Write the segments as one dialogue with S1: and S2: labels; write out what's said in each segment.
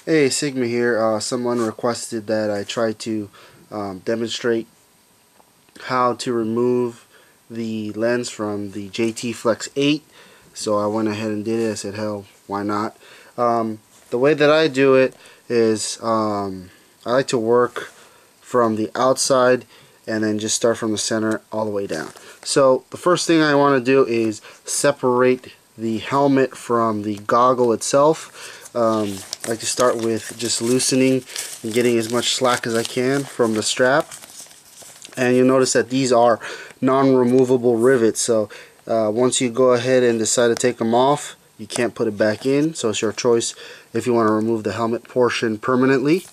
S1: Hey, Sigma here. Someone requested that I try to demonstrate how to remove the lens from the JT Flex 8. So I went ahead and did it. I said, hell, why not? The way that I do it is I like to work from the outside and then just start from the center all the way down. So the first thing I want to do is separate the helmet from the goggle itself. I like to start with just loosening and getting as much slack as I can from the strap. And you'll notice that these are non-removable rivets, so once you go ahead and decide to take them off, you can't put it back in, so it's your choice if you want to remove the helmet portion permanently.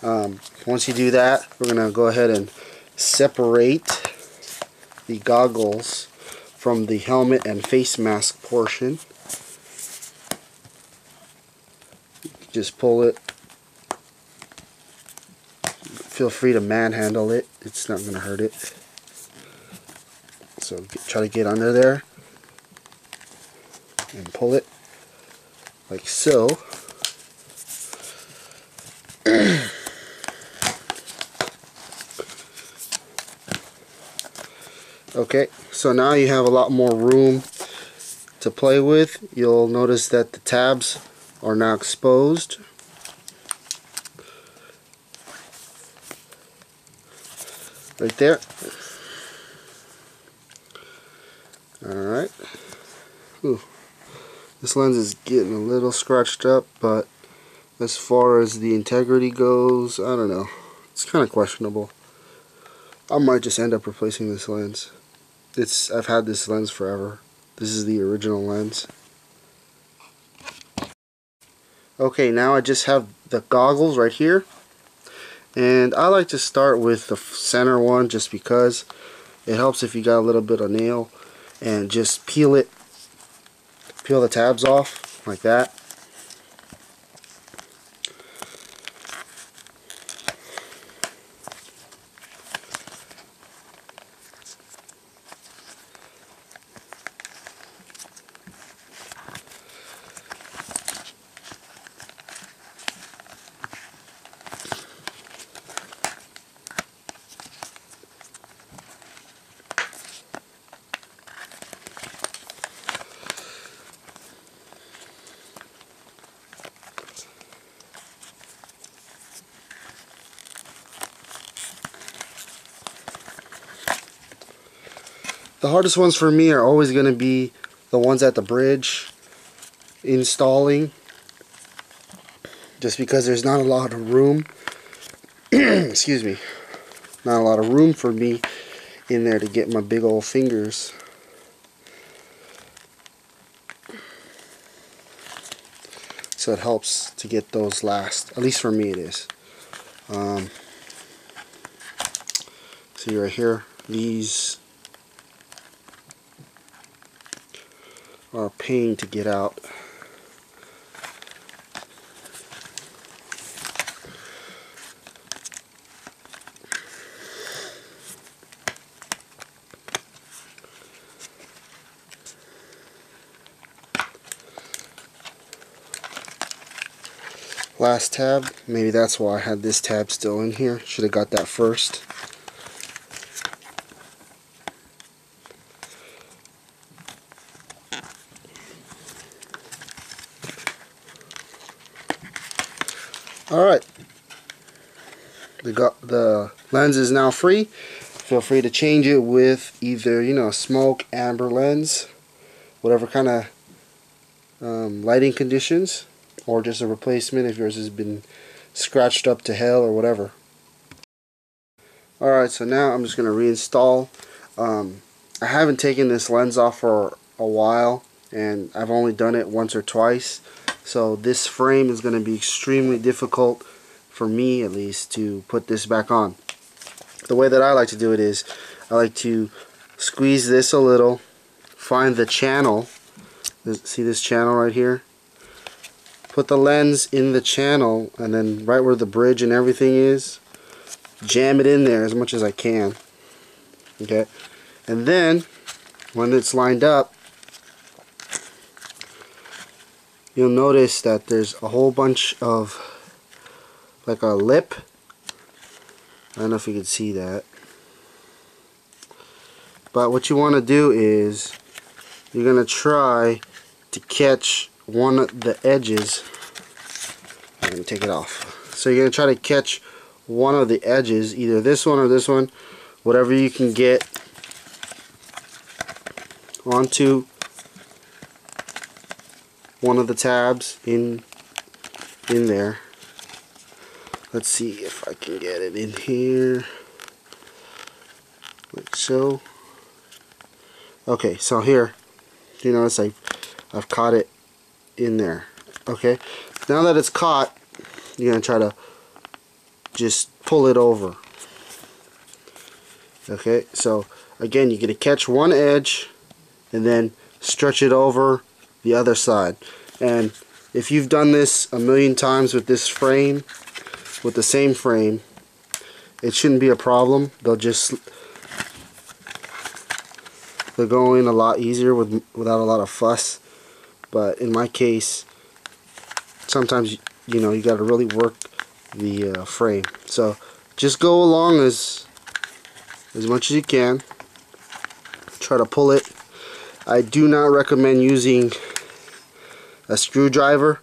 S1: Once you do that, we're going to go ahead and separate the goggles from the helmet and face mask portion. Just pull it. Feel free to manhandle it. It's not going to hurt it. So try to get under there and pull it like so. Okay, so now you have a lot more room to play with. You'll notice that the tabs are now exposed. Right there. Alright. This lens is getting a little scratched up, but as far as the integrity goes, I don't know. It's kind of questionable. I might just end up replacing this lens. I've had this lens forever. This is the original lens. Okay, now I just have the goggles right here. And I like to start with the center one just because it helps if you got a little bit of nail, and just peel the tabs off like that. The hardest ones for me are always going to be the ones at the bridge, installing, just because there's not a lot of room. Excuse me. Not a lot of room for me in there to get my big old fingers. So it helps to get those last. At least for me it is. See right here, these are a pain to get out. Last tab, maybe that's why I had this tab still in here. Should have got that first. Alright, the lens is now free. Feel free to change it with either, a smoke, amber lens, whatever kind of lighting conditions, or just a replacement if yours has been scratched up to hell or whatever. Alright, so now I'm just going to reinstall. I haven't taken this lens off for a while, and I've only done it once or twice, so this frame is going to be extremely difficult for me, at least, to put this back on. The way that I like to do it is I like to squeeze this a little, find the channel. See this channel right here? Put the lens in the channel, and then right where the bridge and everything is, jam it in there as much as I can. Okay? And then, when it's lined up, you'll notice that there's a whole bunch of like a lip. I don't know if you can see that. But what you want to do is you're going to try to catch one of the edges. I'm going to take it off. So you're going to try to catch one of the edges, either this one or this one, whatever you can get onto one of the tabs in there. Let's see if I can get it in here, like so. Okay, so here, you notice I've caught it in there. Okay, now that it's caught, you're gonna try to just pull it over. Okay, so again, you're gonna catch one edge and then stretch it over the other side. And if you've done this a million times with this frame, with the same frame, it shouldn't be a problem. They'll go in a lot easier without a lot of fuss. But in my case, sometimes you know you got to really work the frame. So just go along as much as you can. Try to pull it. I do not recommend using a screwdriver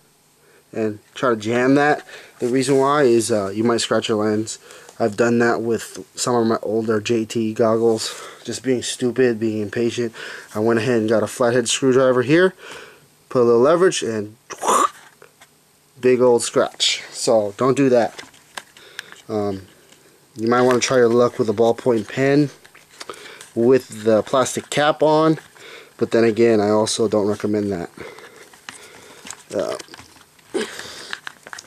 S1: and try to jam that. The reason why is you might scratch your lens. I've done that with some of my older JT goggles. Just being stupid, being impatient. I went ahead and got a flathead screwdriver here, put a little leverage, and big old scratch. So don't do that. You might want to try your luck with a ballpoint pen with the plastic cap on, but then again, I also don't recommend that.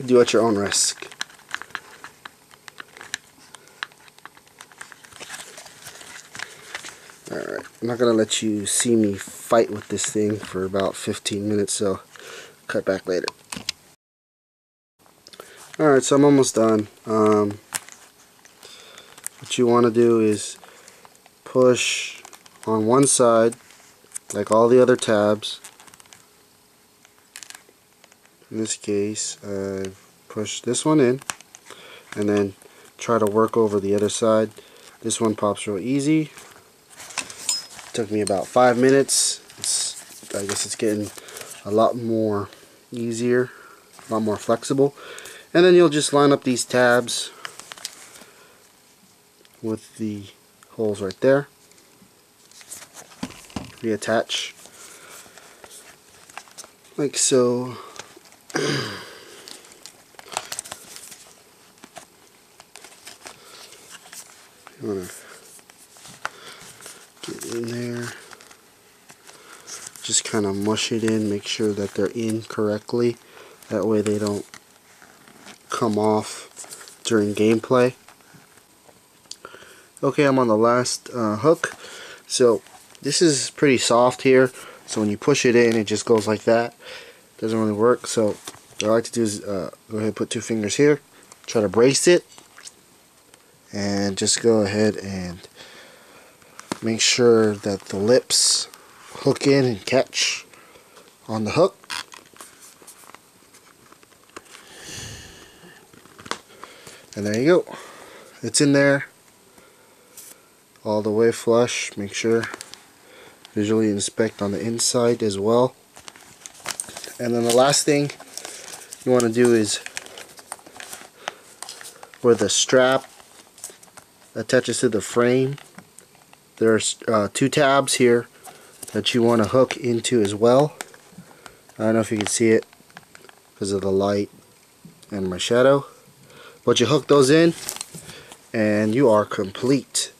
S1: Do at your own risk. Alright, I'm not going to let you see me fight with this thing for about 15 minutes, so cut back later. Alright, so I'm almost done. What you want to do is push on one side, like all the other tabs. In this case, I push this one in, and then try to work over the other side. This one pops real easy. Took me about 5 minutes. I guess it's getting a lot more easier, a lot more flexible. And then you'll just line up these tabs with the holes right there. Reattach like so. You want to get in there, just kind of mush it in, make sure that they're in correctly, that way they don't come off during gameplay. Okay, I'm on the last hook. So this is pretty soft here, so when you push it in, it just goes like that. Doesn't really work. So what I like to do is go ahead and put 2 fingers here, try to brace it, and just go ahead and make sure that the lips hook in and catch on the hook. And there you go. It's in there all the way flush. Make sure visually inspect on the inside as well. And then the last thing you want to do is where the strap attaches to the frame, there's 2 tabs here that you want to hook into as well. I don't know if you can see it because of the light and my shadow, but you hook those in and you are complete.